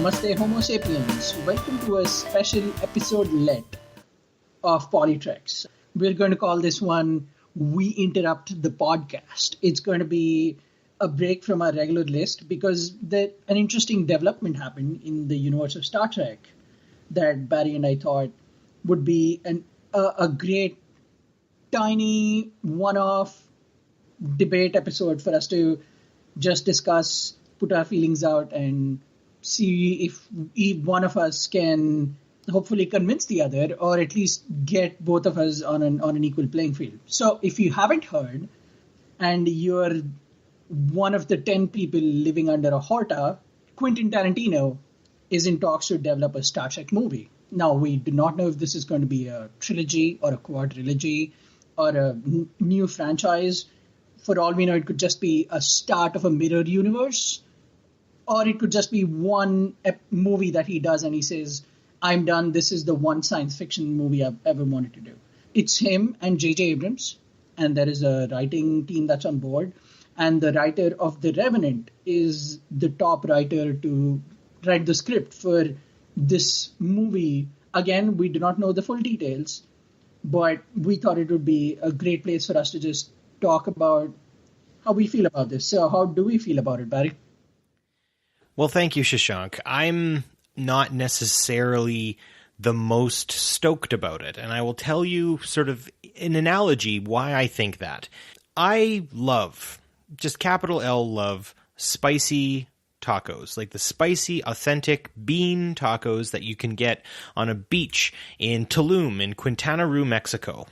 Namaste Homo sapiens. Welcome to a special episode-let of PoliTreks. We're going to call this one We Interrupt the Podcast. It's going to be a break from our regular list because an interesting development happened in the universe of Star Trek that Barry and I thought would be a great, tiny, one-off debate episode for us to just discuss, put our feelings out, and see if one of us can hopefully convince the other, or at least get both of us on an equal playing field. So if you haven't heard, and you're one of the 10 people living under a horta, Quentin Tarantino is in talks to develop a Star Trek movie. Now, we do not know if this is going to be a trilogy or a quadrilogy or a new franchise. For all we know, it could just be a start of a mirror universe, or it could just be one movie that he does and he says, I'm done, this is the one science fiction movie I've ever wanted to do. It's him and J.J. Abrams, and there is a writing team that's on board. And the writer of The Revenant is the top writer to write the script for this movie. Again, we do not know the full details, but we thought it would be a great place for us to just talk about how we feel about this. So how do we feel about it, Barry? Well, thank you, Shashank. I'm not necessarily the most stoked about it, and I will tell you sort of an analogy why I think that. I love, just capital L love, spicy tacos, like the spicy, authentic bean tacos that you can get on a beach in Tulum in Quintana Roo, Mexico.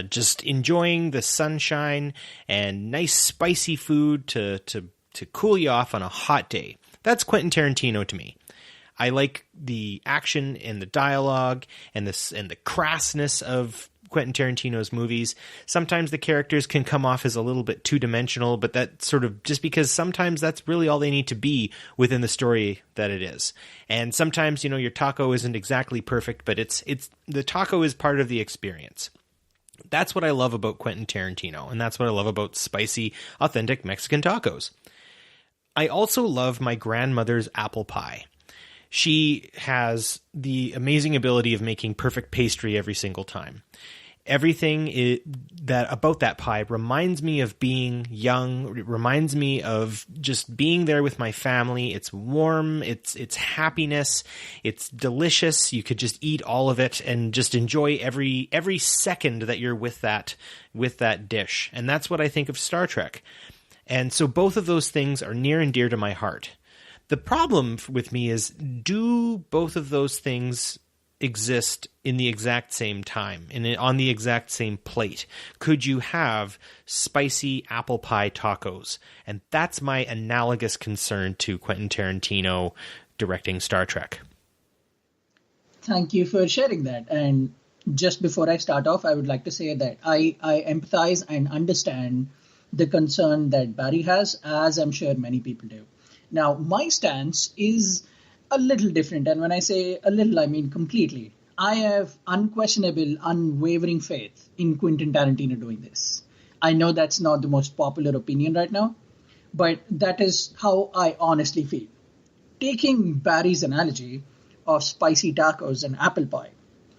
Just enjoying the sunshine and nice spicy food to cool you off on a hot day. That's Quentin Tarantino to me. I like the action and the dialogue and the crassness of Quentin Tarantino's movies. Sometimes the characters can come off as a little bit two-dimensional, but that sort of just because sometimes that's really all they need to be within the story that it is. And sometimes, your taco isn't exactly perfect, but it's the taco is part of the experience. That's what I love about Quentin Tarantino, and that's what I love about spicy, authentic Mexican tacos. I also love my grandmother's apple pie. She has the amazing ability of making perfect pastry every single time. Everything about that pie reminds me of being young. It reminds me of just being there with my family. It's warm. It's happiness. It's delicious. You could just eat all of it and just enjoy every second that you're with that dish. And that's what I think of Star Trek. And so both of those things are near and dear to my heart. The problem with me is, do both of those things exist in the exact same time and on the exact same plate? Could you have spicy apple pie tacos? And that's my analogous concern to Quentin Tarantino directing Star Trek. Thank you for sharing that. And just before I start off, I would like to say that I empathize and understand the concern that Barry has, as I'm sure many people do. Now, my stance is a little different, and when I say a little, I mean completely. I have unquestionable, unwavering faith in Quentin Tarantino doing this. I know that's not the most popular opinion right now, but that is how I honestly feel. Taking Barry's analogy of spicy tacos and apple pie,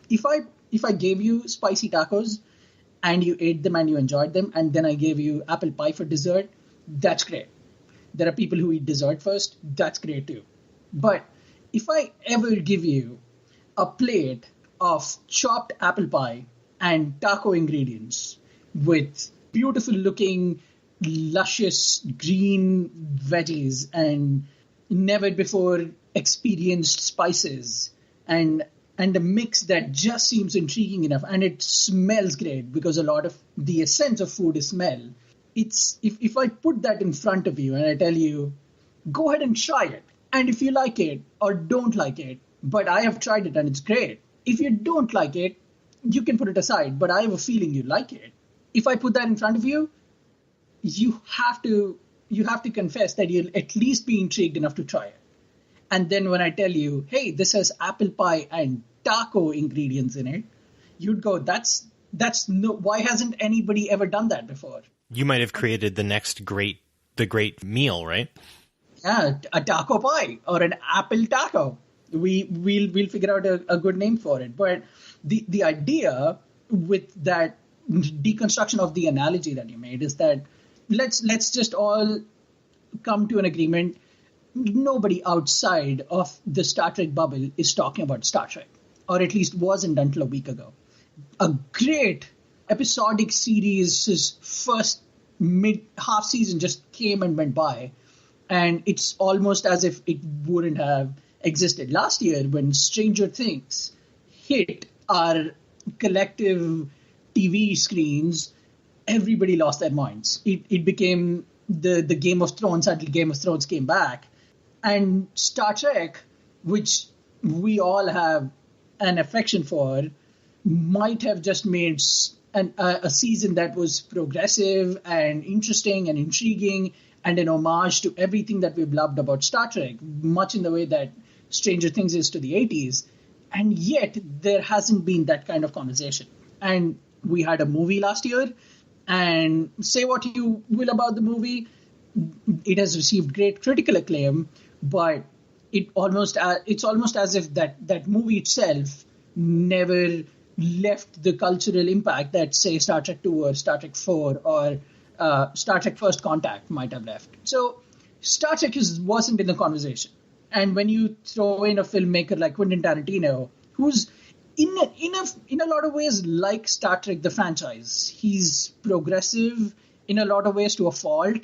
if I gave you spicy tacos and you ate them and you enjoyed them, and then I gave you apple pie for dessert, that's great. There are people who eat dessert first, that's great too. But if I ever give you a plate of chopped apple pie and taco ingredients with beautiful looking, luscious green veggies and never before experienced spices and a mix that just seems intriguing enough, and it smells great because a lot of the essence of food is smell. It's if I put that in front of you and I tell you, go ahead and try it. And if you like it or don't like it, but I have tried it and it's great. If you don't like it, you can put it aside, but I have a feeling you like it. If I put that in front of you, you have to confess that you'll at least be intrigued enough to try it. And then when I tell you, hey, this has apple pie and taco ingredients in it, you'd go, why hasn't anybody ever done that before? You might have created the great meal, right? Yeah, a taco pie or an apple taco. We'll figure out a good name for it. But the idea with that deconstruction of the analogy that you made is that let's just all come to an agreement. Nobody outside of the Star Trek bubble is talking about Star Trek, or at least wasn't until a week ago. A great episodic series' first mid half season just came and went by, and it's almost as if it wouldn't have existed. Last year, when Stranger Things hit our collective TV screens, everybody lost their minds. It became the Game of Thrones until Game of Thrones came back. And Star Trek, which we all have an affection for, might have just made a season that was progressive and interesting and intriguing and an homage to everything that we've loved about Star Trek, much in the way that Stranger Things is to the 80s. And yet there hasn't been that kind of conversation. And we had a movie last year, and say what you will about the movie, it has received great critical acclaim, but it's almost as if that movie itself never left the cultural impact that, say, Star Trek 2 or Star Trek 4 or Star Trek First Contact might have left. So Star Trek wasn't in the conversation. And when you throw in a filmmaker like Quentin Tarantino, who's in a lot of ways like Star Trek the franchise, he's progressive in a lot of ways to a fault.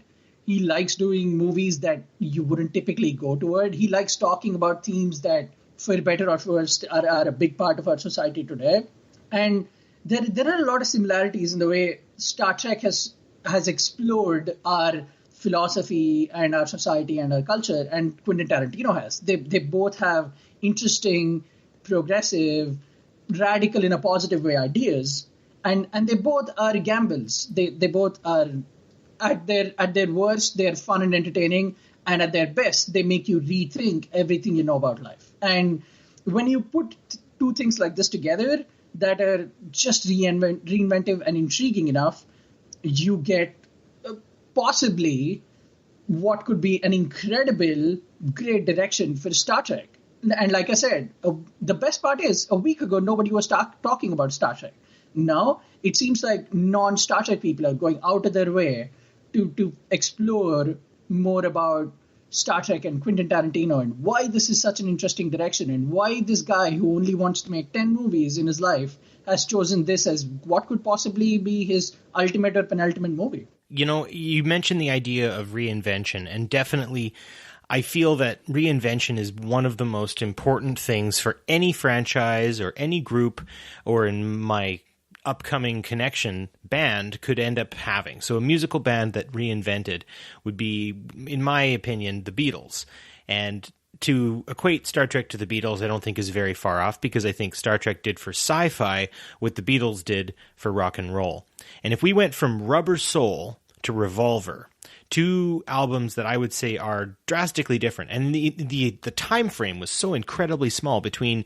He likes doing movies that you wouldn't typically go toward. He likes talking about themes that, for better or for worse, are a big part of our society today. And there are a lot of similarities in the way Star Trek has explored our philosophy and our society and our culture, and Quentin Tarantino has. They both have interesting, progressive, radical in a positive way ideas, and they both are gambles. They both are at their worst, they're fun and entertaining, and at their best, they make you rethink everything you know about life. And when you put two things like this together that are just reinventive and intriguing enough, you get possibly what could be an incredible, great direction for Star Trek. And like I said, the best part is a week ago, nobody was talking about Star Trek. Now, it seems like non-Star Trek people are going out of their way to explore more about Star Trek and Quentin Tarantino and why this is such an interesting direction and why this guy who only wants to make 10 movies in his life has chosen this as what could possibly be his ultimate or penultimate movie. You know, you mentioned the idea of reinvention, and definitely I feel that reinvention is one of the most important things for any franchise or any group, or in my upcoming connection, band could end up having. So a musical band that reinvented would be, in my opinion, the Beatles. And to equate Star Trek to the Beatles, I don't think is very far off, because I think Star Trek did for sci-fi what the Beatles did for rock and roll. And if we went from Rubber Soul to Revolver, two albums that I would say are drastically different, and the time frame was so incredibly small between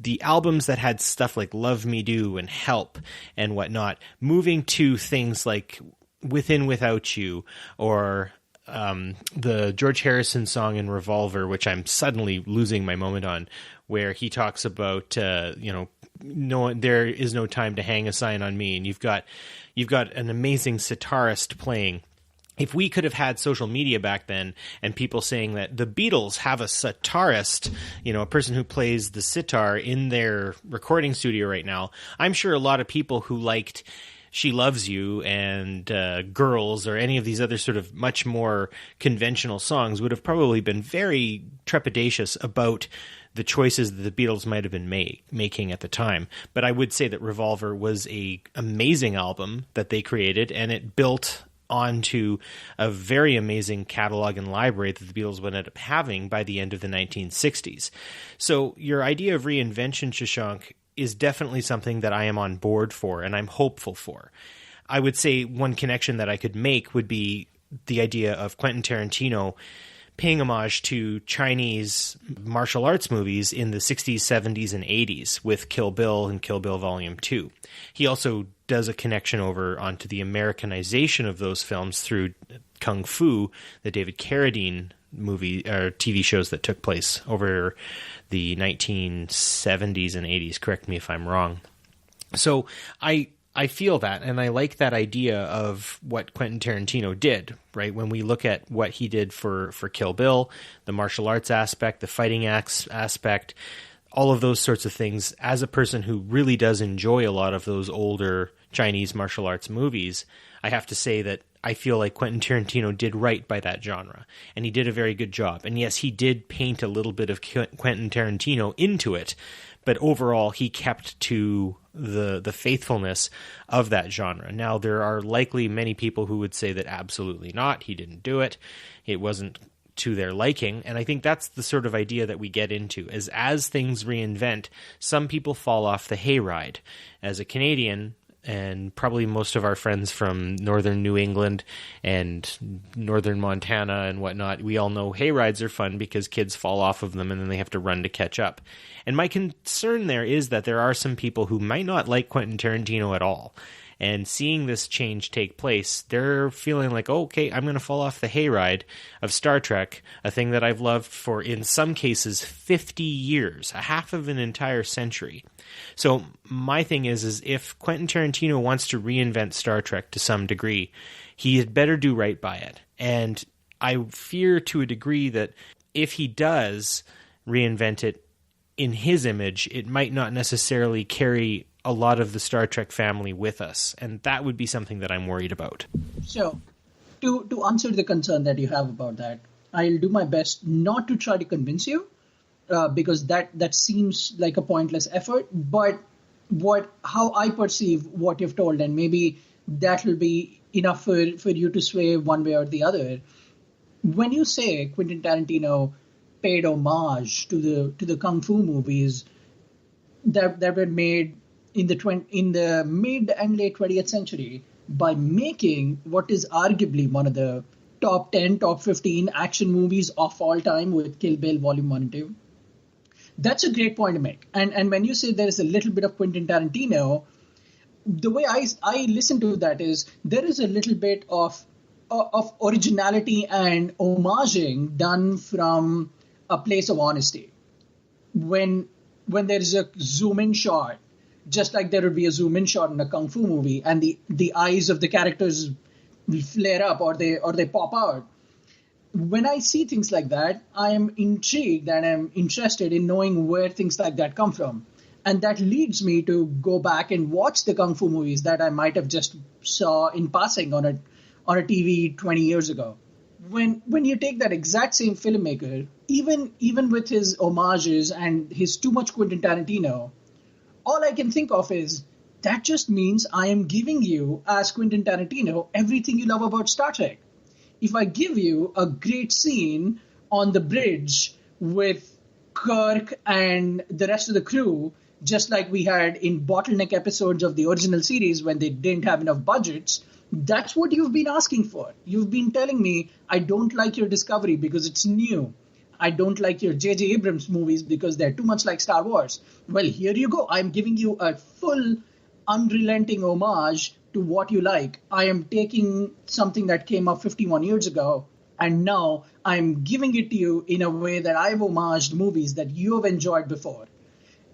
the albums that had stuff like Love Me Do and Help and whatnot, moving to things like Within Without You, or the George Harrison song in Revolver, which I'm suddenly losing my moment on, where he talks about no, there is no time to hang a sign on me, and you've got an amazing sitarist playing. If we could have had social media back then and people saying that the Beatles have a sitarist, a person who plays the sitar in their recording studio right now, I'm sure a lot of people who liked She Loves You and Girls or any of these other sort of much more conventional songs would have probably been very trepidatious about the choices that the Beatles might have been making at the time. But I would say that Revolver was a amazing album that they created, and it built onto a very amazing catalog and library that the Beatles would end up having by the end of the 1960s. So your idea of reinvention, Shashank, is definitely something that I am on board for and I'm hopeful for. I would say one connection that I could make would be the idea of Quentin Tarantino paying homage to Chinese martial arts movies in the 60s, 70s, and 80s with Kill Bill and Kill Bill Volume 2. He also does a connection over onto the Americanization of those films through Kung Fu, the David Carradine movie or TV shows that took place over the 1970s and 80s. Correct me if I'm wrong. So I feel that, and I like that idea of what Quentin Tarantino did, right? When we look at what he did for Kill Bill, the martial arts aspect, the fighting aspect, all of those sorts of things, as a person who really does enjoy a lot of those older Chinese martial arts movies, I have to say that I feel like Quentin Tarantino did right by that genre, and he did a very good job. And yes, he did paint a little bit of Quentin Tarantino into it, but overall he kept to the faithfulness of that genre. Now, there are likely many people who would say that absolutely not, he didn't do it, it wasn't to their liking, and I think that's the sort of idea that we get into, is as things reinvent, some people fall off the hayride. As a Canadian, and probably most of our friends from northern New England and northern Montana and whatnot, we all know hayrides are fun because kids fall off of them and then they have to run to catch up. And my concern there is that there are some people who might not like Quentin Tarantino at all. And seeing this change take place, they're feeling like, oh, okay, I'm going to fall off the hayride of Star Trek, a thing that I've loved for, in some cases, 50 years, a half of an entire century. So my thing is if Quentin Tarantino wants to reinvent Star Trek to some degree, he had better do right by it. And I fear to a degree that if he does reinvent it in his image, it might not necessarily carry a lot of the Star Trek family with us, and that would be something that I'm worried about. So, to answer the concern that you have about that, I'll do my best not to try to convince you, because that seems like a pointless effort. But how I perceive what you've told, and maybe that will be enough for you to sway one way or the other. When you say Quentin Tarantino paid homage to the kung fu movies that were made in the mid and late 20th century by making what is arguably one of the top 10, top 15 action movies of all time with Kill Bill Volume 1 and 2. That's a great point to make. And when you say there is a little bit of Quentin Tarantino, the way I listen to that is there is a little bit of originality and homaging done from a place of honesty. When there is a zoom-in shot, just like there would be a zoom-in shot in a kung fu movie, and the eyes of the characters flare up or they pop out. When I see things like that, I am intrigued and I'm interested in knowing where things like that come from. And that leads me to go back and watch the kung fu movies that I might have just saw in passing on a TV 20 years ago. When you take that exact same filmmaker, even with his homages and his too much Quentin Tarantino, all I can think of is that just means I am giving you, as Quentin Tarantino, everything you love about Star Trek. If I give you a great scene on the bridge with Kirk and the rest of the crew, just like we had in bottleneck episodes of the original series when they didn't have enough budgets, that's what you've been asking for. You've been telling me, I don't like your Discovery because it's new. I don't like your J.J. Abrams movies because they're too much like Star Wars. Well, here you go. I'm giving you a full, unrelenting homage to what you like. I am taking something that came up 51 years ago, and now I'm giving it to you in a way that I've homaged movies that you have enjoyed before.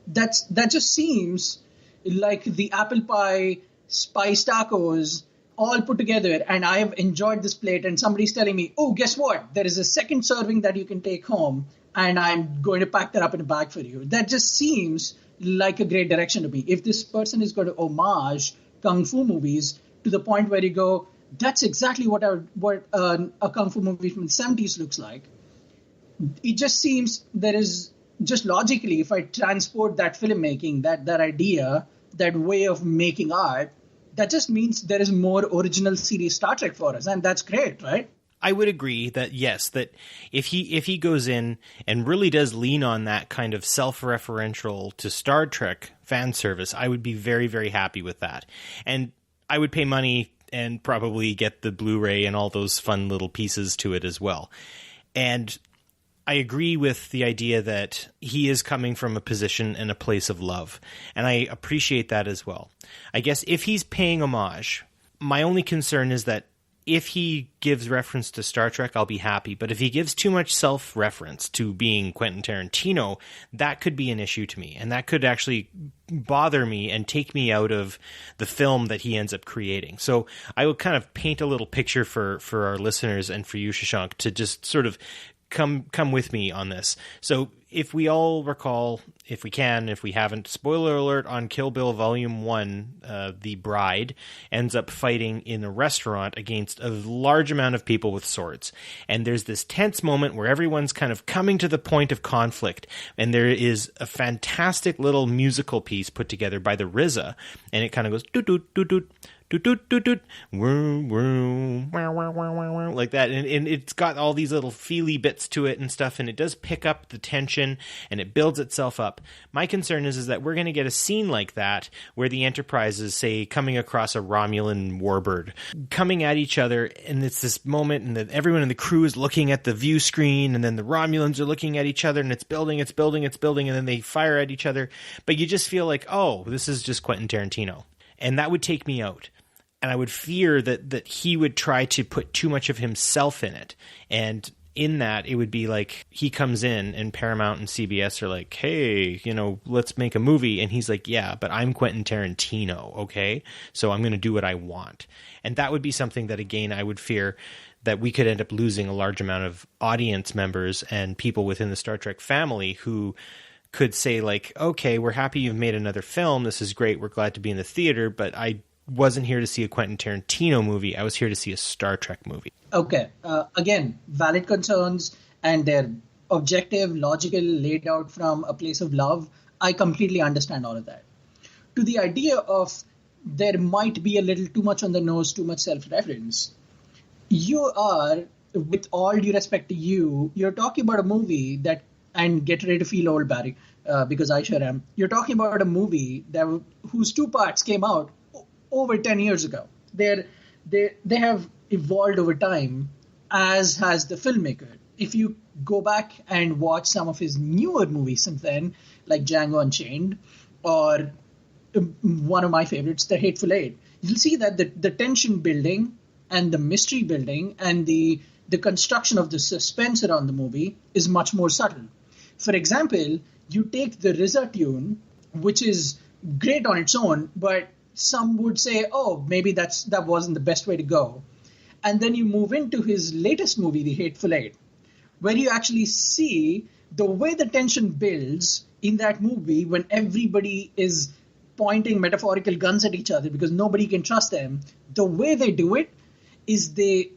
That just seems like the apple pie, spice tacos, all put together, and I have enjoyed this plate, and somebody's telling me, oh, guess what? There is a second serving that you can take home, and I'm going to pack that up in a bag for you. That just seems like a great direction to me. If this person is going to homage kung fu movies to the point where you go, that's exactly what a kung fu movie from the 70s looks like. It just seems there is, just logically, if I transport that filmmaking, that idea, that way of making art, that just means there is more original series Star Trek for us, and that's great, right? I would agree that, yes, that if he goes in and really does lean on that kind of self-referential to Star Trek fan service, I would be very, very happy with that. And I would pay money and probably get the Blu-ray and all those fun little pieces to it as well. And I agree with the idea that he is coming from a position and a place of love, and I appreciate that as well. I guess if he's paying homage, my only concern is that if he gives reference to Star Trek, I'll be happy. But if he gives too much self-reference to being Quentin Tarantino, that could be an issue to me. And that could actually bother me and take me out of the film that he ends up creating. So I will kind of paint a little picture for our listeners and for you, Shashank, to just sort of come with me on this. So if we all recall, if we can, if we haven't, spoiler alert on Kill Bill Volume 1, the bride ends up fighting in a restaurant against a large amount of people with swords. And there's this tense moment where everyone's kind of coming to the point of conflict. And there is a fantastic little musical piece put together by the RZA. And it kind of goes doot-doot-doot-doot. Like that, and it's got all these little feely bits to it and stuff, and it does pick up the tension and it builds itself up. My concern is that we're going to get a scene like that where the Enterprise is, say, coming across a Romulan warbird, coming at each other, and it's this moment, and everyone in the crew is looking at the view screen, and then the Romulans are looking at each other, and it's building, and then they fire at each other, but you just feel like, oh, this is just Quentin Tarantino, and that would take me out. And I would fear that he would try to put too much of himself in it. And in that, it would be like he comes in and Paramount and CBS are like, hey, let's make a movie. And he's like, yeah, but I'm Quentin Tarantino, okay? So I'm going to do what I want. And that would be something that, again, I would fear that we could end up losing a large amount of audience members and people within the Star Trek family who could say, like, okay, we're happy you've made another film. This is great. We're glad to be in the theater, but I wasn't here to see a Quentin Tarantino movie. I was here to see a Star Trek movie. Okay. Again, valid concerns, and they're objective, logical, laid out from a place of love. I completely understand all of that. To the idea of there might be a little too much on the nose, too much self-reference, you are, with all due respect to you, you're talking about a movie that, and get ready to feel old, Barry, because I sure am. You're talking about a movie whose two parts came out over 10 years ago. They have evolved over time, as has the filmmaker. If you go back and watch some of his newer movies since then, like Django Unchained, or one of my favorites, The Hateful Eight, you'll see that the tension building and the mystery building and the construction of the suspense around the movie is much more subtle. For example, you take the RZA tune, which is great on its own, but some would say, oh, maybe that wasn't the best way to go. And then you move into his latest movie, The Hateful Eight, where you actually see the way the tension builds in that movie when everybody is pointing metaphorical guns at each other because nobody can trust them. The way they do it is they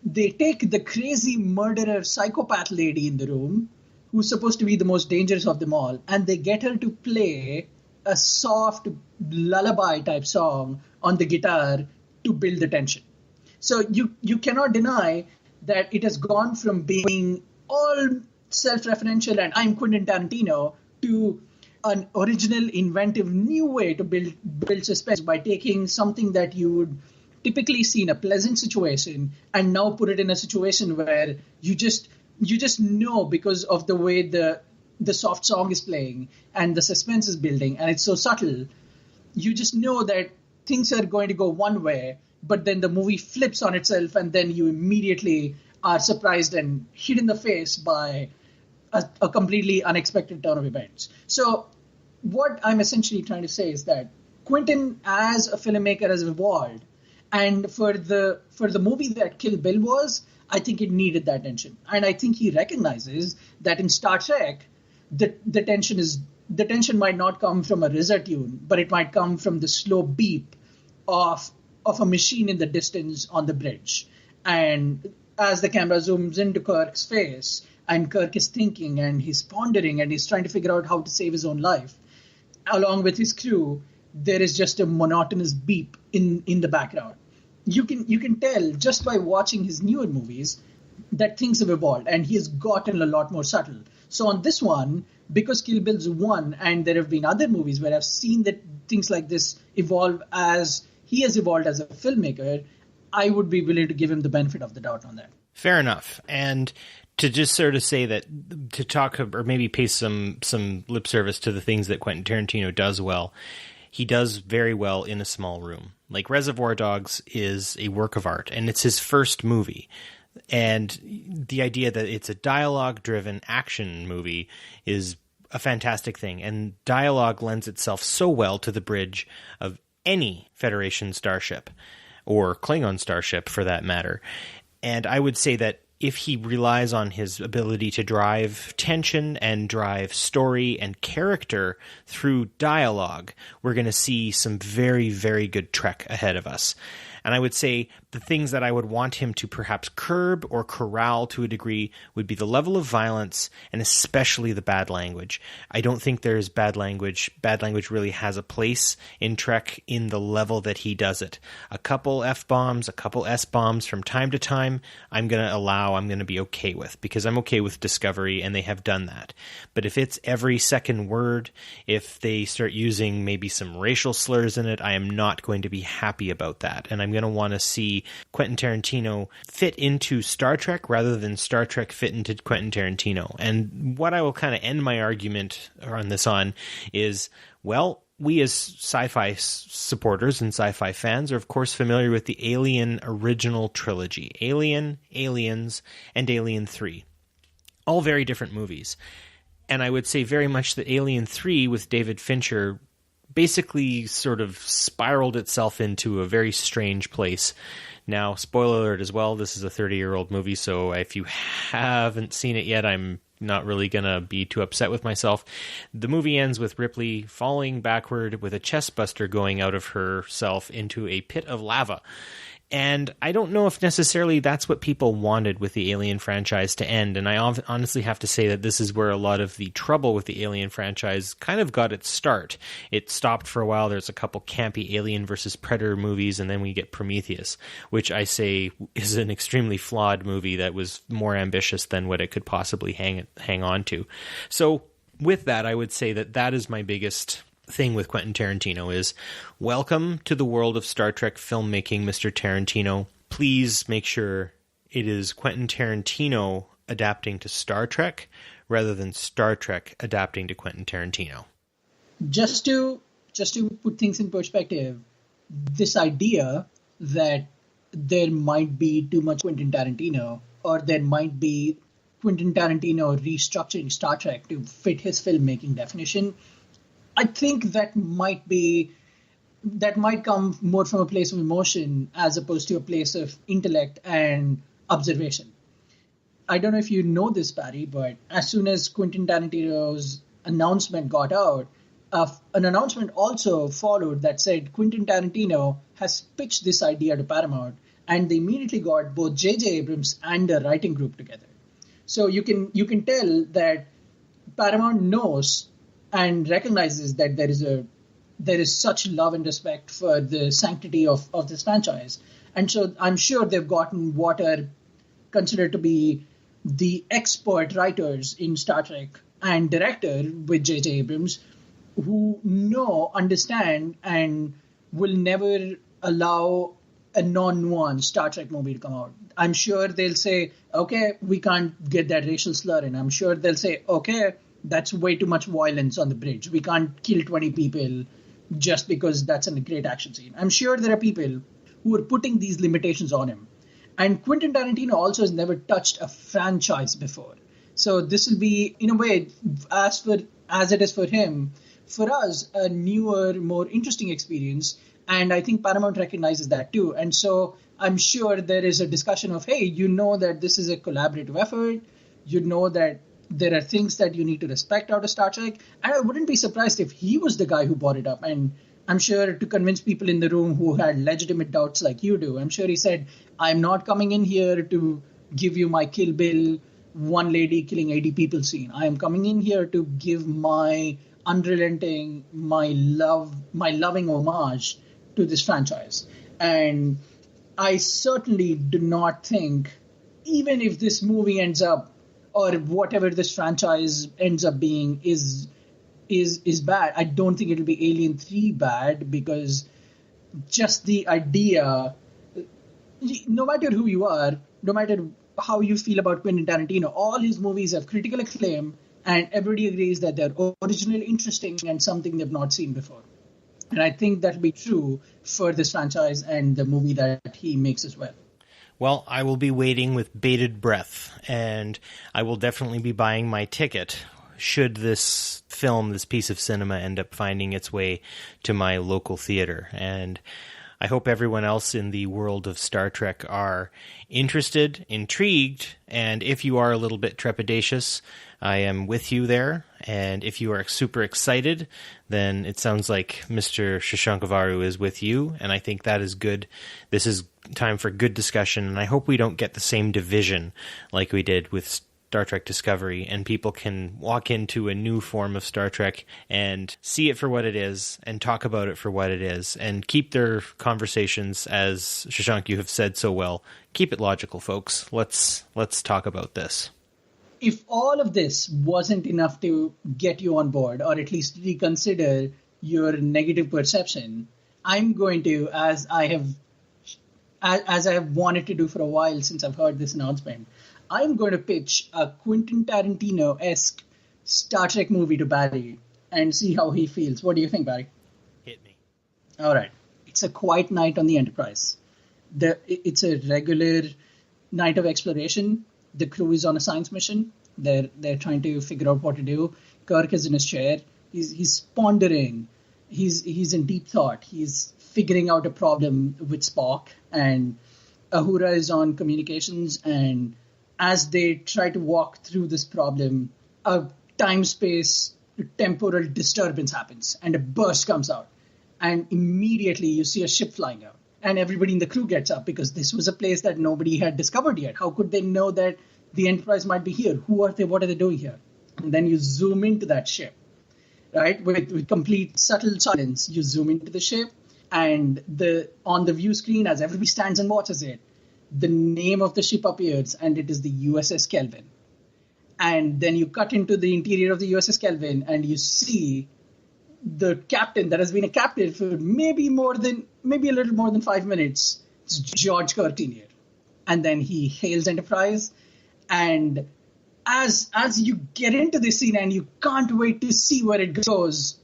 take the crazy murderer psychopath lady in the room, who's supposed to be the most dangerous of them all, and they get her to play a soft lullaby type song on the guitar to build the tension. So you cannot deny that it has gone from being all self-referential and I'm Quentin Tarantino to an original, inventive, new way to build suspense by taking something that you would typically see in a pleasant situation and now put it in a situation where you just know, because of the way the soft song is playing and the suspense is building and it's so subtle, you just know that things are going to go one way, but then the movie flips on itself and then you immediately are surprised and hit in the face by a completely unexpected turn of events. So what I'm essentially trying to say is that Quentin as a filmmaker has evolved, and for the movie that Kill Bill was, I think it needed that tension. And I think he recognizes that in Star Trek, the tension might not come from a RZA tune, but it might come from the slow beep of a machine in the distance on the bridge. And as the camera zooms into Kirk's face, and Kirk is thinking and he's pondering and he's trying to figure out how to save his own life, along with his crew, there is just a monotonous beep in the background. You can tell just by watching his newer movies that things have evolved and he has gotten a lot more subtle. So on this one, because Kill Bill's one, and there have been other movies where I've seen that things like this evolve as he has evolved as a filmmaker, I would be willing to give him the benefit of the doubt on that. Fair enough. And to just sort of say that, to talk or maybe pay some lip service to the things that Quentin Tarantino does well, he does very well in a small room. Like Reservoir Dogs is a work of art, and it's his first movie. And the idea that it's a dialogue-driven action movie is a fantastic thing. And dialogue lends itself so well to the bridge of any Federation starship, or Klingon starship for that matter. And I would say that if he relies on his ability to drive tension and drive story and character through dialogue, we're going to see some very, very good Trek ahead of us. And I would say the things that I would want him to perhaps curb or corral to a degree would be the level of violence and especially the bad language. I don't think there's bad language. Bad language really has a place in Trek in the level that he does it. A couple F-bombs, a couple S-bombs from time to time, I'm going to be okay with, because I'm okay with Discovery and they have done that. But if it's every second word, if they start using maybe some racial slurs in it, I am not going to be happy about that. And I'm going to want to see Quentin Tarantino fit into Star Trek rather than Star Trek fit into Quentin Tarantino. And what I will kind of end my argument on this on is, well, we as sci-fi supporters and sci-fi fans are, of course, familiar with the Alien original trilogy. Alien, Aliens, and Alien 3. All very different movies. And I would say very much that Alien 3 with David Fincher basically sort of spiraled itself into a very strange place. Now, spoiler alert as well, this is a 30-year-old movie, so if you haven't seen it yet, I'm not really going to be too upset with myself. The movie ends with Ripley falling backward with a chest buster going out of herself into a pit of lava. And I don't know if necessarily that's what people wanted with the Alien franchise to end. And I honestly have to say that this is where a lot of the trouble with the Alien franchise kind of got its start. It stopped for a while. There's a couple campy Alien versus Predator movies, and then we get Prometheus, which I say is an extremely flawed movie that was more ambitious than what it could possibly hang on to. So with that, I would say that that is my biggest thing with Quentin Tarantino is, welcome to the world of Star Trek filmmaking, Mr. Tarantino. Please make sure it is Quentin Tarantino adapting to Star Trek rather than Star Trek adapting to Quentin Tarantino. Just to put things in perspective, this idea that there might be too much Quentin Tarantino, or there might be Quentin Tarantino restructuring Star Trek to fit his filmmaking definition, I think that might come more from a place of emotion as opposed to a place of intellect and observation. I don't know if you know this, Barry, but as soon as Quentin Tarantino's announcement got out, an announcement also followed that said Quentin Tarantino has pitched this idea to Paramount, and they immediately got both J.J. Abrams and the writing group together. So you can tell that Paramount knows and recognizes that there is such love and respect for the sanctity of this franchise. And so I'm sure they've gotten what are considered to be the expert writers in Star Trek and director with J.J. Abrams, who understand, and will never allow a non-nuanced Star Trek movie to come out. I'm sure they'll say, okay, we can't get that racial slur in. I'm sure they'll say, okay, that's way too much violence on the bridge. We can't kill 20 people just because that's a great action scene. I'm sure there are people who are putting these limitations on him. And Quentin Tarantino also has never touched a franchise before. So this will be, in a way, as it is for him, for us, a newer, more interesting experience. And I think Paramount recognizes that too. And so I'm sure there is a discussion of, hey, that this is a collaborative effort. That there are things that you need to respect out of Star Trek. And I wouldn't be surprised if he was the guy who brought it up. And I'm sure to convince people in the room who had legitimate doubts like you do, I'm sure he said, I'm not coming in here to give you my Kill Bill, one lady killing 80 people scene. I am coming in here to give my unrelenting, my loving homage to this franchise. And I certainly do not think, even if this movie ends up, or whatever this franchise ends up being is bad, I don't think it'll be Alien 3 bad, because just the idea, no matter who you are, no matter how you feel about Quentin Tarantino, all his movies have critical acclaim, and everybody agrees that they're originally interesting and something they've not seen before. And I think that'll be true for this franchise and the movie that he makes as well. Well, I will be waiting with bated breath, and I will definitely be buying my ticket should this film, this piece of cinema, end up finding its way to my local theater. And I hope everyone else in the world of Star Trek are interested, intrigued, and if you are a little bit trepidatious, I am with you there. And if you are super excited, then it sounds like Mr. Shashank is with you, and I think that is good. This is time for good discussion, and I hope we don't get the same division like we did with Star Trek Discovery, and people can walk into a new form of Star Trek and see it for what it is and talk about it for what it is and keep their conversations, as Shashank, you have said so well, keep it logical, folks. Let's talk about this. If all of this wasn't enough to get you on board, or at least reconsider your negative perception, I'm going to, as I have wanted to do for a while since I've heard this announcement, I'm going to pitch a Quentin Tarantino-esque Star Trek movie to Barry and see how he feels. What do you think, Barry? Hit me. All right. It's a quiet night on the Enterprise. It's a regular night of exploration. The crew is on a science mission. They're trying to figure out what to do. Kirk is in his chair. He's pondering. He's in deep thought. He's figuring out a problem with Spock, and Uhura is on communications, and as they try to walk through this problem, a time-space temporal disturbance happens, and a burst comes out. And immediately you see a ship flying out. And everybody in the crew gets up, because this was a place that nobody had discovered yet. How could they know that the Enterprise might be here? Who are they? What are they doing here? And then you zoom into that ship, right? With complete subtle silence, you zoom into the ship, and on the view screen, as everybody stands and watches it, the name of the ship appears, and it is the USS Kelvin. And then you cut into the interior of the USS Kelvin, and you see the captain that has been a captain for maybe a little more than 5 minutes. It's George Kirk Sr. And then he hails Enterprise, and as you get into the scene and you can't wait to see where it goes,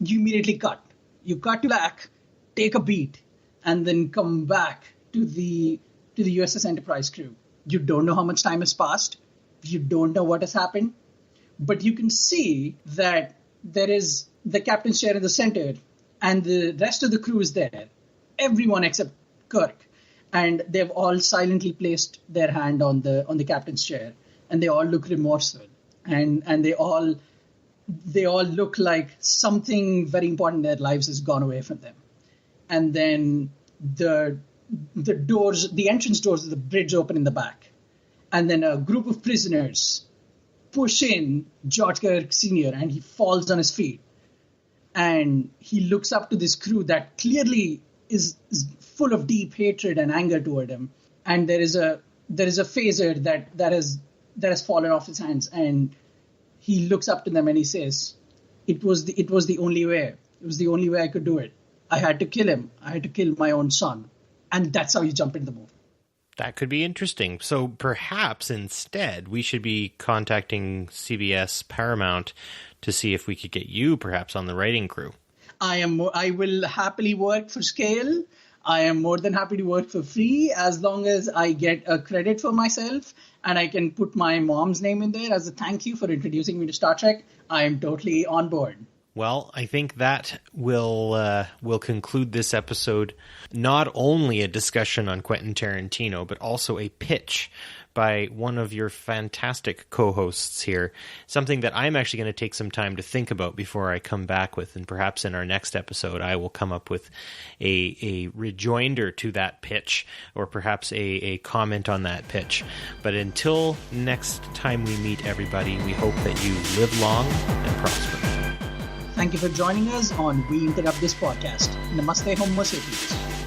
you immediately cut. You cut to back, take a beat, and then come back to the USS Enterprise crew. You don't know how much time has passed. You don't know what has happened. But you can see that there is the captain's chair in the center, and the rest of the crew is there. Everyone except Kirk. And they've all silently placed their hand on the captain's chair, and they all look remorseful. And they all look like something very important in their lives has gone away from them. And then the entrance doors of the bridge open in the back. And then a group of prisoners push in George Kirk Sr., and he falls on his feet. And he looks up to this crew that clearly is full of deep hatred and anger toward him. And there is a phaser that has fallen off his hands. And he looks up to them and he says, it was the only way. It was the only way I could do it. I had to kill him. I had to kill my own son. And that's how you jump into the movie. That could be interesting. So perhaps instead we should be contacting CBS Paramount to see if we could get you perhaps on the writing crew. I will happily work for scale. I am more than happy to work for free as long as I get a credit for myself and I can put my mom's name in there as a thank you for introducing me to Star Trek. I am totally on board. Well, I think that will conclude this episode. Not only a discussion on Quentin Tarantino, but also a pitch by one of your fantastic co-hosts here. Something that I'm actually going to take some time to think about before I come back with, and perhaps in our next episode I will come up with a rejoinder to that pitch, or perhaps a comment on that pitch. But until next time we meet, everybody, we hope that you live long and prosper. Thank you for joining us on We Interrupt This Podcast. Namaste Homo sapiens.